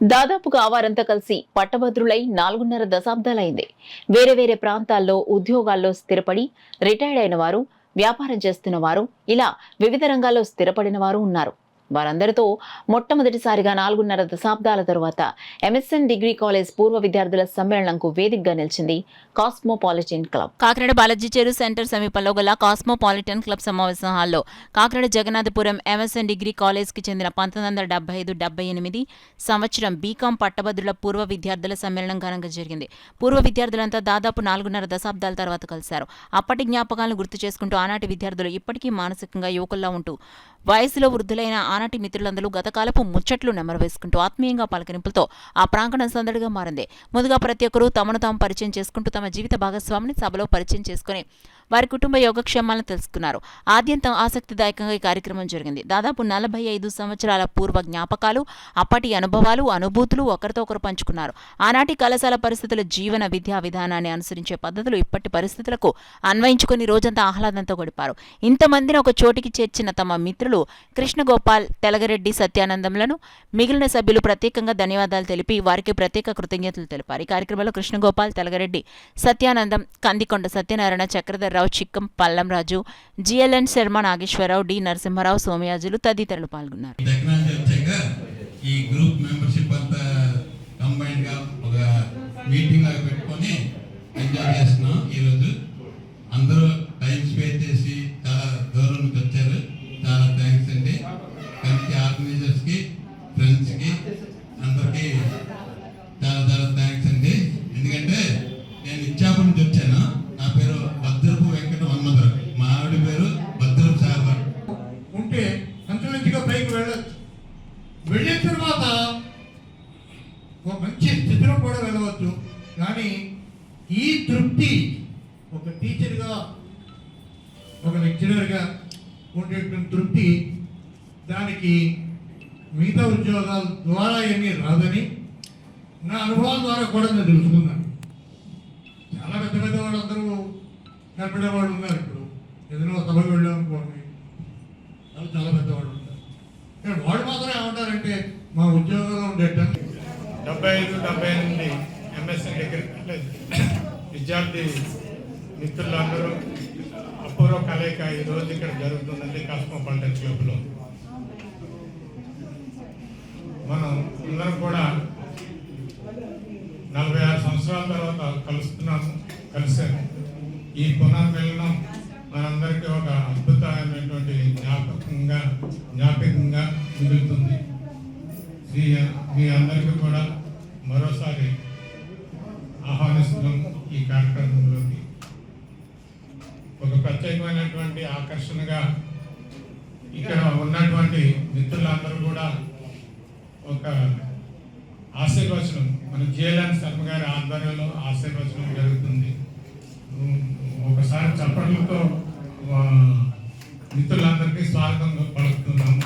దాదాపుగా వారంతా కలిసి పట్టభద్రులై 4.5 దశాబ్దాలైంది. వేరే వేరే ప్రాంతాల్లో ఉద్యోగాల్లో స్థిరపడి రిటైర్డ్ అయిన వారు, వ్యాపారం చేస్తున్న వారు, ఇలా వివిధ రంగాల్లో స్థిరపడిన వారు ఉన్నారు. వారందరితో మొట్టమొదటిసారిగా 4.5 దశాబ్దాల తరువాత ఎంఎస్ఎన్ డిగ్రీ కాలేజ్ పూర్వ విద్యార్థుల సమ్మేళనంకు వేదికగా నిలిచింది కాస్మోపాలిటన్ క్లబ్. కాకినాడ బాలాజీ చెరు సెంటర్ సమీపంలో గల కాస్మోపాలిటన్ క్లబ్ సమావేశ హాల్లో Kakinada Jagannathapuram MSN degree college కి చెందిన 1975-78 సంవత్సరం బీకాం పట్టభద్రుల పూర్వ విద్యార్థుల సమ్మేళనం ఘనంగా జరిగింది. పూర్వ విద్యార్థులంతా దాదాపు 4.5 దశాబ్దాల తర్వాత కలిశారు. అప్పటి జ్ఞాపకాలను గుర్తు చేసుకుంటూ ఆనాటి విద్యార్థులు ఇప్పటికీ మానసికంగా యువకుల్లా ఉంటూ వయసులో వృద్ధులైన ఆనాటి మిత్రులందరూ గతకాలపు ముచ్చట్లు నెమరవేసుకుంటూ ఆత్మీయంగా పలకరింపులతో ఆ ప్రాంగణం సందడిగా మారింది. ముందుగా ప్రతి ఒక్కరూ తమను తాము పరిచయం చేసుకుంటూ తమ జీవిత భాగస్వామిని సభలో పరిచయం చేసుకుని వారి కుటుంబ యోగక్షేమాలను తెలుసుకున్నారు. ఆద్యంతం ఆసక్తిదాయకంగా ఈ కార్యక్రమం జరిగింది. దాదాపు 45 సంవత్సరాల పూర్వ జ్ఞాపకాలు, అప్పటి అనుభవాలు, అనుభూతులు ఒకరితో ఒకరు పంచుకున్నారు. ఆనాటి కళాశాల పరిస్థితుల జీవన విద్యా విధానాన్ని అనుసరించే పద్ధతులు ఇప్పటి పరిస్థితులకు అన్వయించుకుని రోజంతా ఆహ్లాదంతో గడిపారు. ఇంతమందిని ఒక చోటికి చేర్చిన తమ మిత్రులు కృష్ణగోపాల్, తెలగరెడ్డి, సత్యానందంలను మిగిలిన సభ్యులు ప్రత్యేకంగా ధన్యవాదాలు తెలిపి వారికి ప్రత్యేక కృతజ్ఞతలు తెలిపారు. ఈ కార్యక్రమంలో కృష్ణగోపాల్, తెలగరెడ్డి, సత్యానందం, కందికొండ సత్యనారాయణ, చక్రధర్, చిక్కం, పల్లంరాజు, జిఎల్ఎన్ శర్మ, నాగేశ్వరరావు, డి నరసింహారావు, సోమయాజులు తదితరులు పాల్గొన్నారు. ఈ గ్రూప్ మెంబర్షిప్ అంతా కంబైన్డ్ గా ఒక మీటింగ్ లాగా పెట్టుకొని ఎంజాయ్ చేస్తున్నాం. ఈరోజు అందరూ టైం స్పెండ్ చేసి చాలా దూరం నుంచి వచ్చారు. చాలా థ్యాంక్స్ అండి. కమిటీ ఆర్గనైజర్స్ కి, ఫ్రెండ్స్ కి, అందరికి చాలా చాలా థ్యాంక్స్ అండి. ఎందుకంటే నేను ఇచ్చాపురం నుంచి వచ్చాను. నా పేరు భద్రపు వెంకట మన్మధరావు, మా ఆవిడ పేరు భద్రపు సాగర్. ఉంటే కంటిన్యూగా పైకి వెళ్ళచ్చు. వెళ్ళిన తర్వాత ఒక మంచి స్థితిలో కూడా వెళ్ళవచ్చు. కానీ ఈ తృప్తి ఒక టీచర్గా, ఒక లెక్చరర్గా ఉండేటువంటి తృప్తి, దానికి మిగతా ఉద్యోగాల ద్వారా ఏమీ రాదని నా అనుభవాల ద్వారా కూడా నేను తెలుసుకున్నాను. చాలా పెద్ద పెద్ద వాళ్ళందరూ కనపడేవాళ్ళు ఉన్నారు. ఇప్పుడు ఏదైనా సభకు వెళ్ళామనుకోండి, వాళ్ళు చాలా పెద్దవాళ్ళు ఉంటారు. కానీ వాళ్ళు మాత్రం ఏమంటారంటే మా ఉద్యోగంలో ఉండేట 75-78 ఎంఎస్ఎన్ డిగ్రీ కాలేజ్ విద్యార్థి మిత్రులందరూ అపూర్వ కలయిక ఈరోజు ఇక్కడ జరుగుతుందండి కాస్మోపాలిటన్ క్లబ్లో. మనం అందరం కూడా 46 సంవత్సరాల తర్వాత కలిసాము. ఈ పునర్మిలనం మనందరికీ ఒక అద్భుతమైనటువంటి జ్ఞాపకంగా మిగులుతుంది. మీ అందరికీ కూడా మరోసారి ఆహ్వానిస్తున్నాం ఈ కార్యక్రమంలోకి. ఒక ప్రత్యేకమైనటువంటి ఆకర్షణగా ఇక్కడ ఉన్నటువంటి మిత్రులందరూ కూడా ఒక ఆశీర్వచనం, మన జిఎల్ఎన్ శర్మ గారి ఆధ్వర్యంలో ఆశీర్వచనం జరుగుతుంది. ఒకసారి చప్పట్లతో మిత్రులందరికీ స్వాగతం పలుకుతున్నాము.